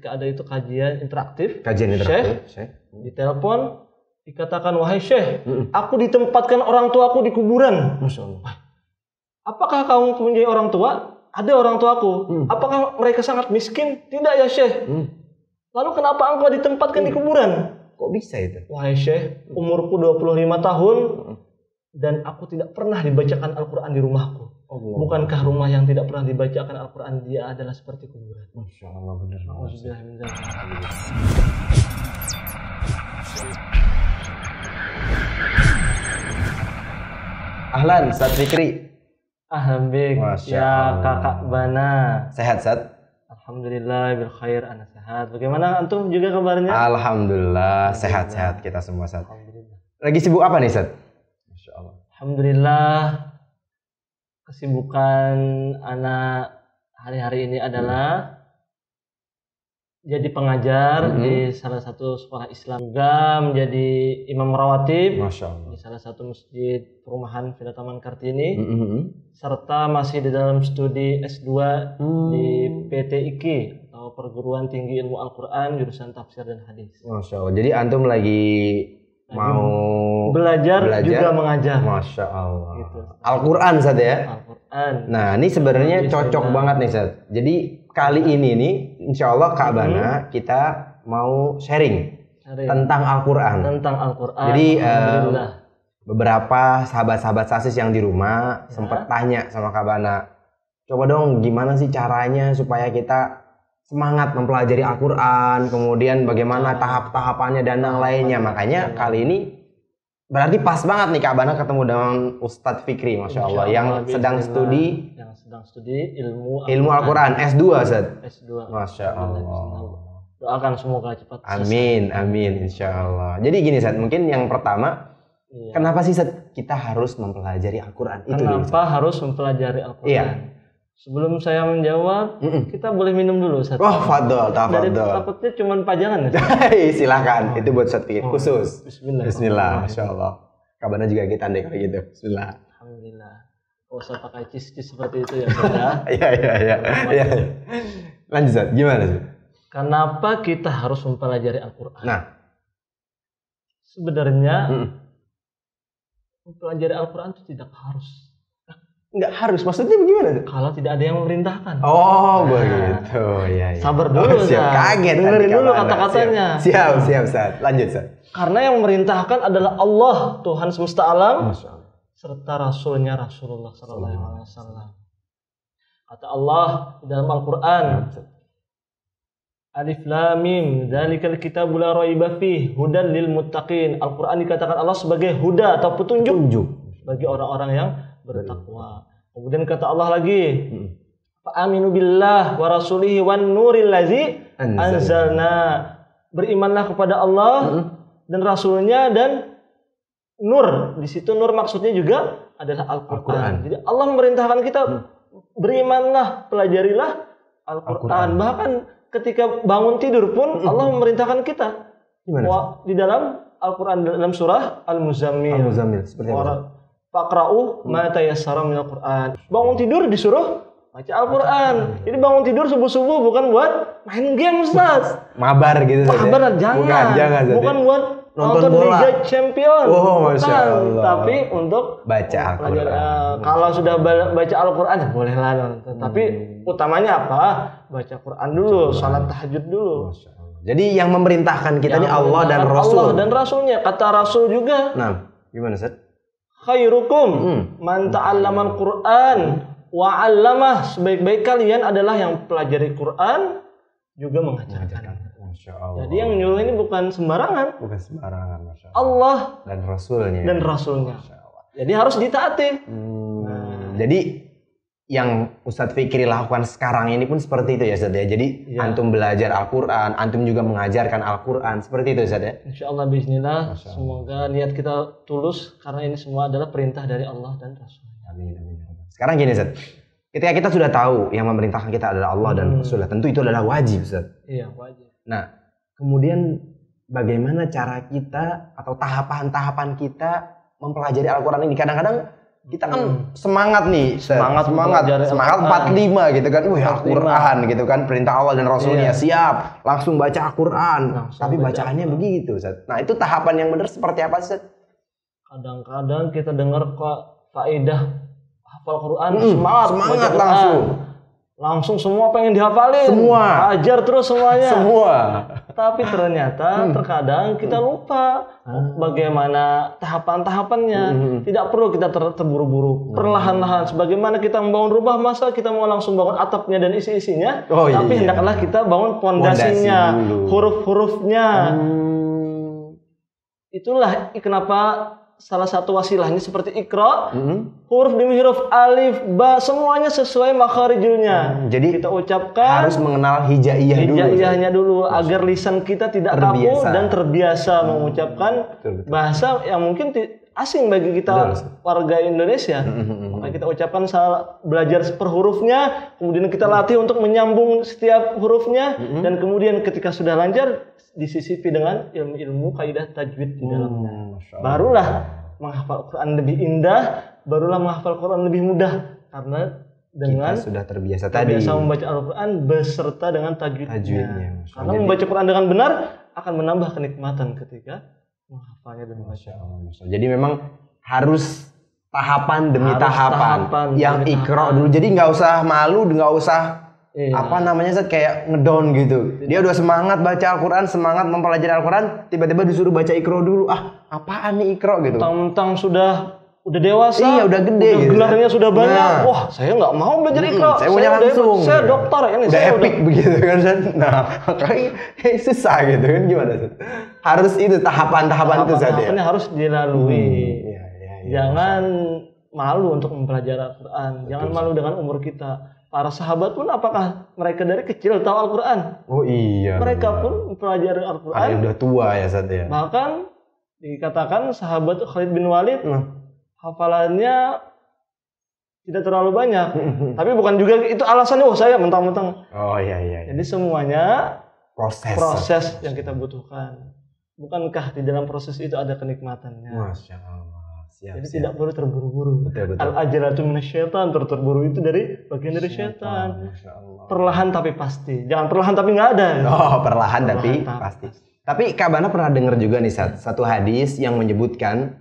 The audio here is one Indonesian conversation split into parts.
ada itu kajian interaktif, Syekh ditelepon, dikatakan, wahai Syekh, aku ditempatkan orang tuaku di kuburan. Masya Allah. Apakah kamu mempunyai orang tua? Ada orang tuaku. Apakah mereka sangat miskin? Tidak ya Syekh. Lalu kenapa engkau ditempatkan di kuburan? Kok bisa itu? Wahai Syekh, umurku 25 tahun dan aku tidak pernah dibacakan Al-Quran di rumahku. Bukankah rumah yang tidak pernah dibacakan Al-Quran dia adalah seperti kuburan? Masya Allah, benar. Ahlan, Ustaz Fikri. Ahlan bik, ya kakak Bana. Sehat, Ustaz? Alhamdulillah, bil khair, ana sehat. Bagaimana antum juga kabarnya? Alhamdulillah, sehat-sehat kita semua, Ustaz. Alhamdulillah. Lagi sibuk apa nih, Ustaz? Masya Allah. Alhamdulillah, kesibukan anak hari-hari ini adalah jadi pengajar di salah satu sekolah Islam, juga menjadi imam rawatib di salah satu masjid perumahan Villa Taman Kartini, serta masih di dalam studi S2 di PTIQ atau Perguruan Tinggi Ilmu Al-Quran jurusan Tafsir dan Hadis. Masya Allah. Jadi antum lagi mau belajar juga mengajar. Masya Allah. Gitu. Al-Quran, Ustaz ya? Al-Quran. Nah, ini sebenarnya cocok banget nih, Ustaz. Jadi kali ini nih, insya Allah Kak Bana kita mau sharing tentang Al-Quran. Jadi beberapa sahabat-sahabat Sasis yang di rumah sempat tanya sama Kak Bana, coba dong gimana sih caranya supaya kita semangat mempelajari Al-Quran, kemudian bagaimana tahap-tahapannya dan yang lainnya. Makanya kali ini berarti pas banget nih Kak Bana ketemu dengan Ustadz Fikri, Masya Allah, yang sedang studi ilmu Al-Quran S2, Ustaz. S2. Masya Allah. Doakan semoga cepat selesai. Amin, insya Allah. Jadi gini, Ustaz, mungkin yang pertama, kenapa sih, Ustaz, kita harus mempelajari Al-Quran? Kenapa harus mempelajari Al-Quran? Iya. Sebelum saya menjawab, kita boleh minum dulu, Ustaz. Oh, fadol. Takutnya cuma pajangan. Silakan, itu buat Ustaz Fikri khusus. Bismillah. Masya Allah. Kak Bana juga kita deh kalau gitu. Bismillah. Alhamdulillah. Gak usah pakai cis-cis seperti itu ya, Ustaz. Iya. Lanjut, Ustaz. Gimana sih? Kenapa kita harus mempelajari Al-Quran? Nah, sebenarnya mempelajari Al-Quran itu tidak harus. Nggak harus, maksudnya bagaimana? Kalau tidak ada yang memerintahkan. Oh, begitu. Ya. Sabar dulu, siap. Kaget. Dengerin dulu kata-katanya. Siap, Ustaz. Lanjut, Ustaz. Karena yang memerintahkan adalah Allah, Tuhan semesta alam, serta Rasulnya Rasulullah SAW. Kata Allah di dalam Al-Quran, Alif Lam Mim, dzalikal kitabu la raiba fihi, hudan lil muttaqin. Al-Quran dikatakan Allah sebagai huda atau petunjuk bagi orang-orang yang bertakwa. Kemudian kata Allah lagi, Aminu billah wa rasulihi wan nuril ladzi anzalna. Berimanlah kepada Allah dan Rasulnya dan nur. Di situ nur maksudnya juga adalah Al-Quran. Jadi Allah memerintahkan kita berimanlah, pelajarilah Al-Quran. Bahkan ketika bangun tidur pun Allah memerintahkan kita. Di dalam Al-Quran, dalam surah Al-Muzammil. Seperti apa? Faqra'u ma tayassara minal Qur'an. Bangun tidur disuruh baca Al-Quran. Jadi bangun tidur subuh-subuh bukan buat main game, Ustaz. Mabar gitu saja. Mabar, jangan. Bukan buat nonton Liga Champion. Masya Allah. Tapi untuk baca Al-Quran. Kalau sudah baca Al-Quran bolehlah nonton. Tapi utamanya apa? Baca Quran dulu, salat tahajud dulu. Masya Allah. Jadi yang memerintahkan kita ini Allah dan Rasul. Allah dan Rasulnya. Kata Rasul juga. Nah, gimana, Ustaz? Khairukum man ta'allamal Qur'an wa 'allamah. Sebaik-baik kalian adalah yang pelajari Quran juga mengajarkan. Masya Allah. Jadi yang nyuruh ini bukan sembarangan. Masya Allah. Allah dan Rasulnya. Masya Allah. Jadi harus ditaati. Jadi yang Ustadz Fikri lakukan sekarang ini pun seperti itu ya, Ustadz ya. Jadi antum belajar Al-Quran, antum juga mengajarkan Al-Quran, seperti itu, Ustadz ya. Insyaallah bismillah. Semoga niat kita tulus karena ini semua adalah perintah dari Allah dan Rasul. Amin. Sekarang gini, Ustadz. Ketika kita sudah tahu yang memerintahkan kita adalah Allah dan Rasul, tentu itu adalah wajib, Ustadz. Iya, wajib. Nah, kemudian bagaimana cara kita atau tahapan-tahapan kita mempelajari Al-Quran ini? Kadang-kadang Kita kan semangat nih, Semangat 45 gitu kan. Wih, 45. Al-Qur'an gitu kan, perintah Allah dan Rasulnya, siap, langsung baca Al-Qur'an. Tapi bacaannya begitu, Ustaz. Nah, itu tahapan yang benar seperti apa, Ustaz? Kadang-kadang kita dengar kok faedah hafal Quran, semangat Quran. Langsung semua pengen dihafalin. Semua. Ajar terus semuanya. Semua. Tapi ternyata terkadang kita lupa bagaimana tahapan-tahapannya. Tidak perlu kita terburu-buru. Perlahan-lahan. Sebagaimana kita membangun rumah, masa kita mau langsung bangun atapnya dan isi-isinya. Tapi hendaklah kita bangun pondasinya, huruf-hurufnya. Itulah kenapa salah satu wasilahnya seperti Iqra, huruf demi huruf, alif, ba, semuanya sesuai makharijulnya. Jadi kita ucapkan harus mengenal hijaiyahnya dulu agar lisan kita tidak kaku dan terbiasa mengucapkan bahasa yang mungkin asing bagi kita warga Indonesia. Maka kita ucapkan belajar per hurufnya, kemudian kita latih untuk menyambung setiap hurufnya, dan kemudian ketika sudah lancar disisipi dengan ilmu-ilmu kaidah tajwid di dalamnya. Barulah menghafal Quran lebih indah, barulah menghafal Quran lebih mudah karena dengan kita sudah terbiasa membaca Al-Quran beserta dengan tajwidnya. Karena membaca Quran dengan benar akan menambah kenikmatan ketika menghafalnya dan membaca. Jadi memang harus tahapan demi tahapan. Yang Iqra dulu. Jadi nggak usah malu, nggak usah Zat, kayak ngedown gitu. Dia udah semangat baca Al-Quran, semangat mempelajari Al-Quran, tiba-tiba disuruh baca Iqra dulu. Apaan nih Iqra gitu. Tentang udah dewasa, udah gede gitu. Gelarnya sudah banyak. Wah, saya nggak mau belajar Iqra. Saya maunya langsung. Saya dokter ini. Udah epic begitu kan. Nah, makanya susah gitu kan, gimana Zat? Harus itu tahapan-tahapan itu Zat ya. Tahapannya harus dilalui. Jangan malu untuk mempelajari Al-Quran. Jangan malu dengan umur kita. Para sahabat pun apakah mereka dari kecil tahu Al-Quran? Oh iya. Mereka pun mempelajari Al-Quran. Ada yang udah tua ya Zat ya. Bahkan dikatakan sahabat Khalid bin Walid hafalannya tidak terlalu banyak. Tapi bukan juga itu alasannya saya mentang-mentang. Oh iya. Jadi semuanya proses yang kita butuhkan. Bukankah di dalam proses itu ada kenikmatannya? Masya Allah. Jadi tidak perlu terburu-buru. Al-ajalatu minasyaitan, terburu itu bagian dari syaitan. Perlahan tapi pasti. Jangan perlahan tapi nggak ada. Perlahan tapi pasti. Tapi Kak Bana pernah dengar juga nih satu hadis yang menyebutkan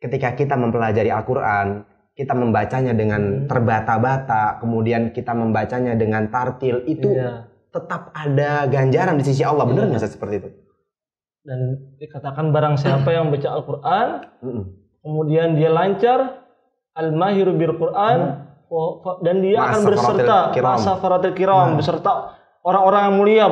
ketika kita mempelajari Al-Quran, kita membacanya dengan terbata-bata, kemudian kita membacanya dengan tartil, itu tetap ada ganjaran di sisi Allah. Benar nggak seperti itu? Dan dikatakan barang siapa yang baca Al-Quran, kemudian dia lancar, al-mahiru bil Quran, dan dia akan berserta safaratil kiram, beserta orang-orang yang mulia,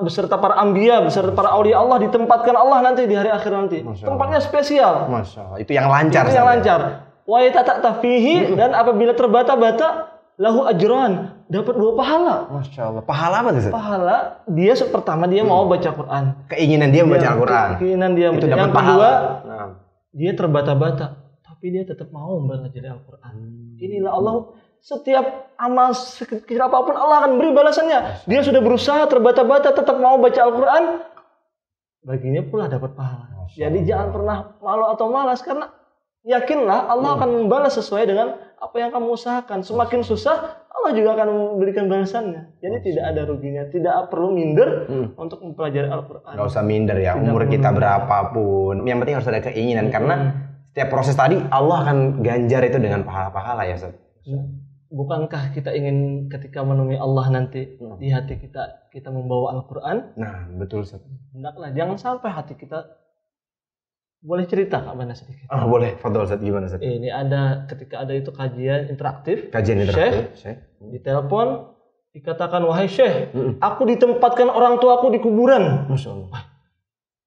beserta para anbiya, beserta para aulia Allah, ditempatkan Allah nanti di hari akhir nanti. Tempatnya spesial. Masya Allah. Itu yang lancar. Itu yang lancar. Wa yatata'ta fihi, dan apabila terbata-bata, lahu ajran, dapat 2 pahala. Masya Allah. Pahala apa tuh? Pahala dia pertama dia mau baca Quran. Keinginan dia membaca Al-Quran. Keinginan dia itu membaca. Yang kedua, dia terbata-bata, tapi dia tetap mau belajar Al-Quran. Inilah Allah, setiap amal sekecil apapun Allah akan beri balasannya. Dia sudah berusaha terbata-bata tetap mau baca Al-Quran, baginya pula dapat pahala. Jadi jangan pernah malu atau malas, karena yakinlah Allah akan membalas sesuai dengan apa yang kamu usahakan. Semakin susah, Allah juga akan memberikan balasannya. Jadi tidak ada ruginya, tidak perlu minder untuk mempelajari Al-Quran. Gak usah minder ya, umur kita berapapun. Yang penting harus ada keinginan, karena setiap proses tadi Allah akan ganjar itu dengan pahala-pahala ya Ustaz. Bukankah kita ingin ketika menemui Allah nanti di hati kita membawa Al-Quran? Nah, betul Ustaz. Hendaklah jangan sampai hati kita. Boleh cerita Kak Bana sedikit? Boleh. Fadhol Ustaz, gimana Ustaz? Ini ketika ada itu kajian interaktif. Syekh ditelepon, dikatakan, wahai Syekh, aku ditempatkan orang tuaku di kuburan. Masya Allah.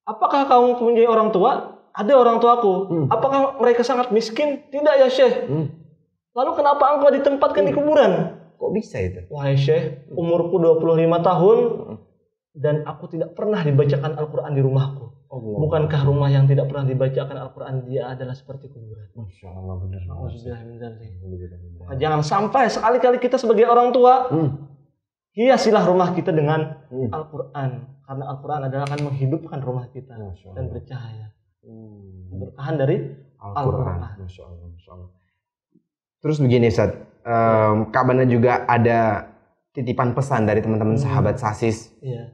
Apakah kamu punya orang tua? Ada orang tuaku. Apakah mereka sangat miskin? Tidak ya Syekh. Lalu kenapa engkau ditempatkan di kuburan? Kok bisa itu? Wahai Syekh, umurku 25 tahun dan aku tidak pernah dibacakan Al-Quran di rumahku. Bukankah rumah yang tidak pernah dibacakan Al-Quran dia adalah seperti kuburan? Masya Allah, benar. Jangan sampai sekali-kali kita sebagai orang tua hiasilah rumah kita dengan Al-Quran, karena Al-Quran adalah akan menghidupkan rumah kita dan bercahaya. Bertahan dari Al-Quran. Masya Allah, Masya Allah. Terus begini Ustaz, Kak Bana juga ada titipan pesan dari teman-teman sahabat Sasis. Iya.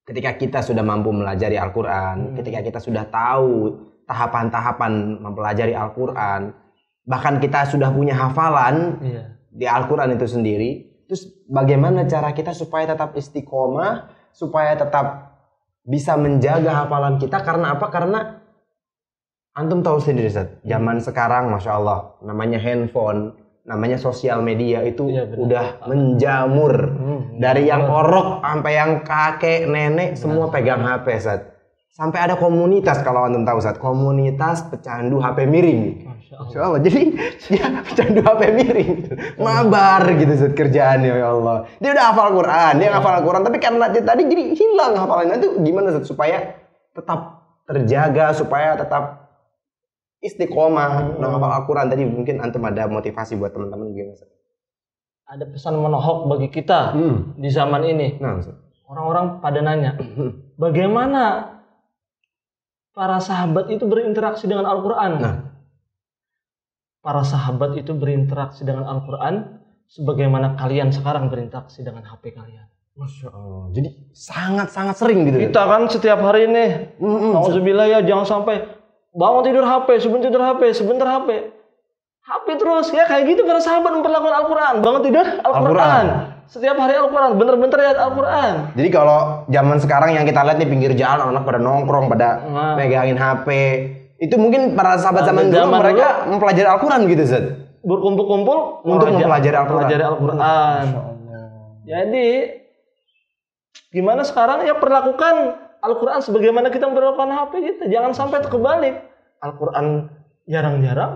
Ketika kita sudah mampu melajari Al-Quran, ketika kita sudah tahu tahapan-tahapan mempelajari Al-Quran, bahkan kita sudah punya hafalan di Al-Quran itu sendiri, terus bagaimana cara kita supaya tetap istiqomah, supaya tetap bisa menjaga hafalan kita? Karena apa? Karena antum tahu sendiri Ustaz, zaman sekarang Masya Allah, namanya handphone, namanya sosial media itu udah menjamur. Dari yang orok sampai yang kakek, nenek, semua pegang HP Ustaz. Sampai ada komunitas, kalau antum tahu Ustaz, komunitas pecandu HP miring. Masya Allah. Jadi ya pecandu HP miring gitu. Mabar gitu Ustaz kerjaannya, ya Allah. Dia udah hafal Quran, dia hafal Quran, tapi karena dia tadi jadi hilang hafalannya. Itu gimana Ustaz supaya tetap terjaga, supaya tetap istiqomah menghafal Al-Quran? Tadi mungkin antum ada motivasi buat teman-teman gimana Ustaz? Ada pesan menohok bagi kita di zaman ini. Orang-orang pada nanya, bagaimana para sahabat itu berinteraksi dengan Al-Quran? Para sahabat itu berinteraksi dengan Al-Quran sebagaimana kalian sekarang berinteraksi dengan HP kalian. Masya Allah. Jadi sangat-sangat sering gitu. Kita kan setiap hari ini, auzubillah ya, jangan sampai bangun tidur HP, sebentar tidur HP, sebentar HP. HP terus, ya kayak gitu para sahabat memperlakukan Al-Quran. Bangun tidur, Al-Quran. Setiap hari Al-Quran, bener-bener lihat Al-Quran. Jadi kalau zaman sekarang yang kita lihat di pinggir jalan, anak pada nongkrong, pada megangin HP. Itu mungkin para sahabat zaman dulu mereka mempelajari Al-Quran gitu Zat. Berkumpul-kumpul untuk mempelajari Al-Quran. Jadi, gimana sekarang ya perlakukan Al-Quran sebagaimana kita memperlakukan HP kita. Jangan sampai terbalik. Al-Quran jarang-jarang.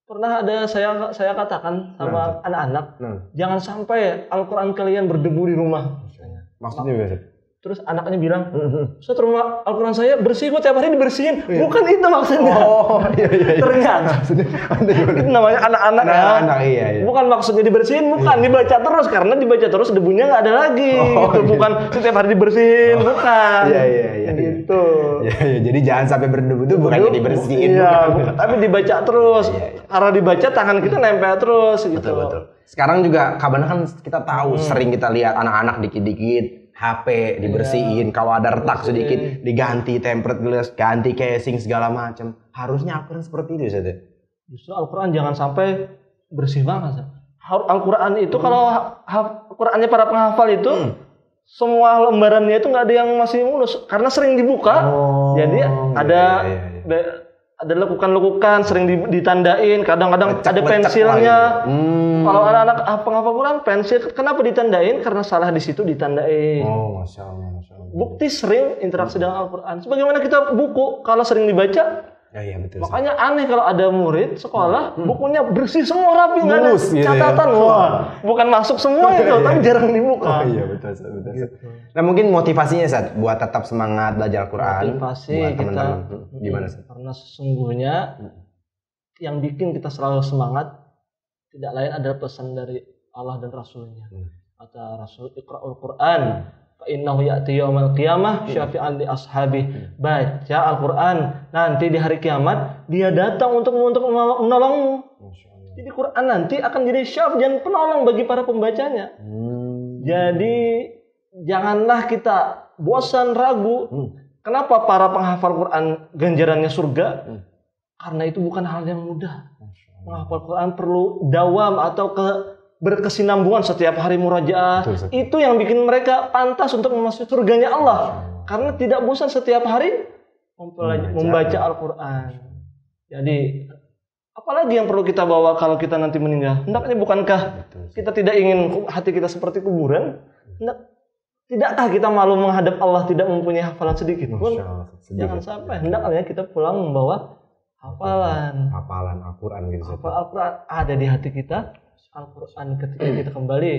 Pernah ada saya katakan sama anak-anak, jangan sampai Al-Quran kalian berdebu di rumah. Maksudnya biasa. Terus anaknya bilang, Ustaz, rumah Al-Quran saya bersih kok, tiap hari dibersihin. Bukan itu maksudnya. Oh iya. Ternyata itu namanya anak-anak ya. Bukan maksudnya dibersihin, bukan dibaca terus, karena dibaca terus debunya nggak ada lagi. Gitu. Bukan setiap hari dibersihin, bukan. Iya. Gitu. Iya. Jadi jangan sampai berdebu itu bukannya dibersihin. Bukan. Tapi dibaca terus. Karena dibaca tangan kita nempel terus gitu. Betul. Sekarang juga kabarnya kan kita tahu sering kita lihat anak-anak dikit-dikit HP dibersihin, kalau ada retak sedikit diganti tempered glass, ganti casing segala macam. Harusnya Al-Quran seperti itu Ustaz. Justru Al-Quran jangan sampai bersih banget. Al-Quran itu kalau Al-Qurannya para penghafal itu semua lembarannya itu nggak ada yang masih mulus karena sering dibuka. Jadi ada lekukan-lekukan, sering ditandain, kadang-kadang ada pensilnya. Kalau anak-anak penghafal Quran, pensil kenapa ditandain? Karena salah di situ ditandain. Masya Allah. Bukti sering interaksi dengan Al-Quran. Sebagaimana kita buku, kalau sering dibaca, iya betul. Makanya aneh kalau ada murid sekolah, bukunya bersih semua rapi, nggak ada catatan. Bukan masuk semua itu, tapi jarang dibuka. Iya betul. Nah mungkin motivasinya Ustaz buat tetap semangat belajar Al-Quran. Motivasi buat kita teman-teman. Gimana Ustaz? Karena sesungguhnya yang bikin kita selalu semangat tidak lain adalah pesan dari Allah dan Rasulnya. Kata Rasul, Iqra'ul Quran fa innahu ya'ti yaumal qiyamah syafi'an li ashabi. Baca Al-Quran, nanti di hari kiamat dia datang untuk menolongmu. Jadi Quran nanti akan jadi syafi'an, penolong bagi para pembacanya. Jadi janganlah kita bosan, ragu. Kenapa para penghafal Quran ganjarannya surga? Karena itu bukan hal yang mudah. Menghafal Quran perlu dawam atau berkesinambungan setiap hari murajaah. Itu yang bikin mereka pantas untuk memasuki surganya Allah. Karena tidak bosan setiap hari membaca Al-Quran. Jadi apalagi yang perlu kita bawa kalau kita nanti meninggal? Hendaknya bukankah kita tidak ingin hati kita seperti kuburan? Tidakkah kita malu menghadap Allah tidak mempunyai hafalan sedikit pun? Jangan sampai. Hendaknya kita pulang membawa hafalan Al-Quran gitu. Al-Quran ada di hati kita. Al-Quran ketika kita kembali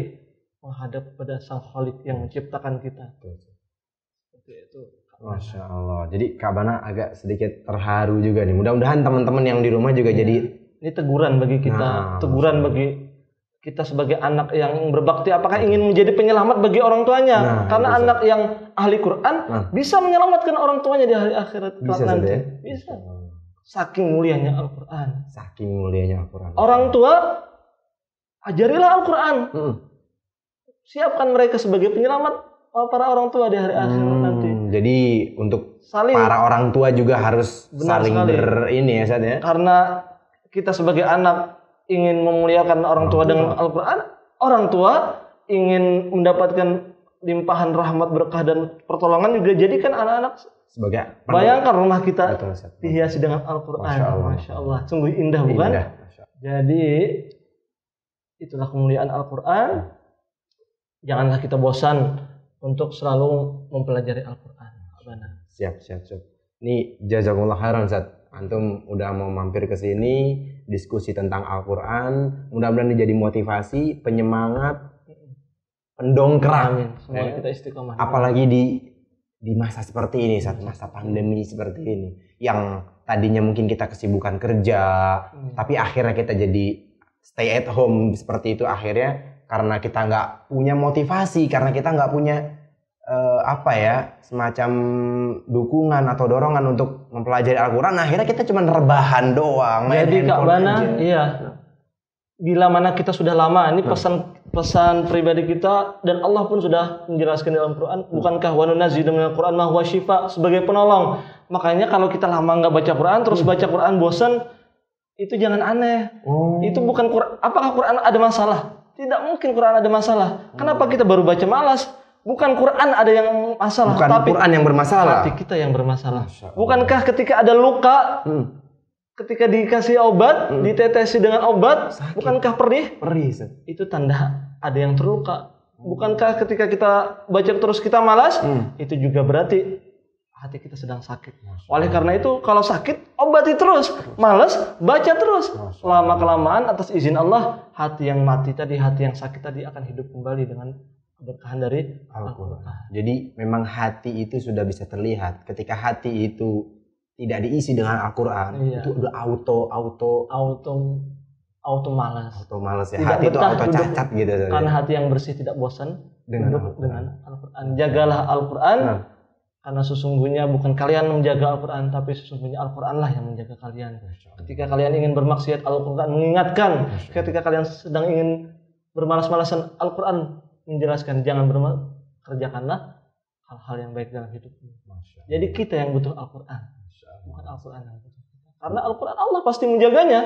menghadap pada Sang Khalik yang menciptakan kita. Seperti itu. Masya Allah. Jadi Kak Bana agak sedikit terharu juga nih. Mudah-mudahan teman-teman yang di rumah juga jadi ini teguran bagi kita, teguran bagi kita sebagai anak yang berbakti. Apakah ingin menjadi penyelamat bagi orang tuanya? Karena anak yang ahli Quran bisa menyelamatkan orang tuanya di hari akhirat nanti. Bisa. Saking mulianya Al-Quran. Saking mulianya Al-Quran. Orang tua, ajarilah Al-Quran. Siapkan mereka sebagai penyelamat para orang tua di hari akhirat nanti. Jadi untuk para orang tua juga harus saling ini ya, Ustaz ya. Karena kita sebagai anak ingin memuliakan orang tua dengan Al-Quran, orang tua ingin mendapatkan limpahan rahmat, berkah dan pertolongan juga. Jadikan anak-anak sebagai bayangkan rumah kita dihiasi dengan Al-Quran. Masya Allah. Sungguh indah, bukan? Indah. Jadi itulah kemuliaan Al-Quran. Janganlah kita bosan untuk selalu mempelajari Al-Quran. Siap. Ini jazakumullah khairan, Ustaz. Antum udah mau mampir ke sini, diskusi tentang Al-Quran. Mudah-mudahan ini jadi motivasi, penyemangat, pendongkrak. Amin. Semoga kita istiqomah. Apalagi di masa seperti ini, saat masa pandemi seperti ini, yang tadinya mungkin kita kesibukan kerja, tapi akhirnya kita jadi stay at home seperti itu, akhirnya karena kita nggak punya motivasi, karena kita nggak punya semacam dukungan atau dorongan untuk mempelajari Al-Quran, akhirnya kita cuma rebahan doang. Jadi Kak Bana, iya. Bila mana kita sudah lama, ini pesan pribadi kita, dan Allah pun sudah menjelaskan dalam Quran, bukankah wa nunazzilu minal Quran ma huwa syifa, sebagai penolong. Makanya kalau kita lama nggak baca Quran, terus baca Quran bosan, itu jangan aneh. Itu bukan Quran. Apakah Quran ada masalah? Tidak mungkin Quran ada masalah. Kenapa kita baru baca malas? Bukan Quran ada yang masalah, bukan tapi Quran yang bermasalah. Hati kita yang bermasalah. Bukankah ketika ada luka, ketika dikasih obat, ditetesi dengan obat, sakit. Bukankah perih? Perih. Itu tanda ada yang terluka. Bukankah ketika kita baca terus kita malas, itu juga berarti hati kita sedang sakit. Oleh karena itu, kalau sakit, obati terus. Malas, baca terus. Lama-kelamaan atas izin Allah, hati yang mati tadi, hati yang sakit tadi akan hidup kembali dengan keberkahan dari Al-Quran. Jadi memang hati itu sudah bisa terlihat. Ketika hati itu tidak diisi dengan Al-Quran, itu udah auto malas. Auto malas ya. Hati itu auto cacat gitu. Karena hati yang bersih tidak bosan dengan Al-Quran. Jagalah Al-Quran. Karena sesungguhnya bukan kalian menjaga Al-Quran, tapi sesungguhnya Al-Quran lah yang menjaga kalian. Ketika kalian ingin bermaksiat, Al-Quran mengingatkan. Ketika kalian sedang ingin bermalas-malasan, Al-Quran menjelaskan, jangan kerjakanlah hal-hal yang baik dalam hidupmu. Jadi kita yang butuh Al-Quran, bukan Al-Quran yang butuh kita. Karena Al-Quran Allah pasti menjaganya.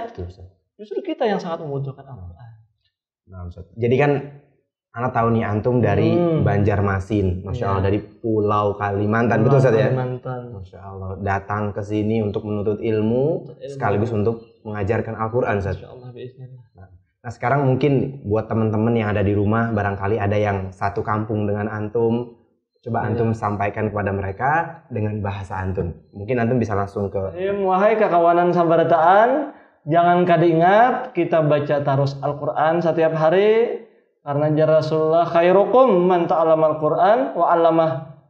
Justru kita yang sangat membutuhkan Al-Quran. Jadi kan anak tahu nih antum dari Banjarmasin, Masya Allah, dari Pulau Kalimantan, betul Ustaz ya? Kalimantan. Masya Allah, datang ke sini untuk menuntut ilmu, sekaligus untuk mengajarkan Al-Quran, Ustaz. Masya Allah, bismillah. Nah sekarang mungkin buat teman-teman yang ada di rumah, barangkali ada yang satu kampung dengan antum, coba antum sampaikan kepada mereka dengan bahasa antum. Mungkin antum bisa langsung ke... Wahai kakawanan sabarataan, jangan kada ingat kita baca terus Al-Quran setiap hari. Karena Rasulullah khairukum man ta'allama Al-Quran wa 'allamah.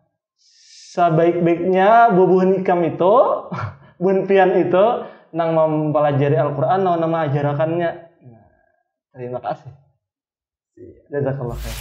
Sebaik-baiknya bubuh nikam itu, buan pian itu nang mempelajari Al-Quran nang nama ajarakannya. Terima kasih. Jazakallah khair.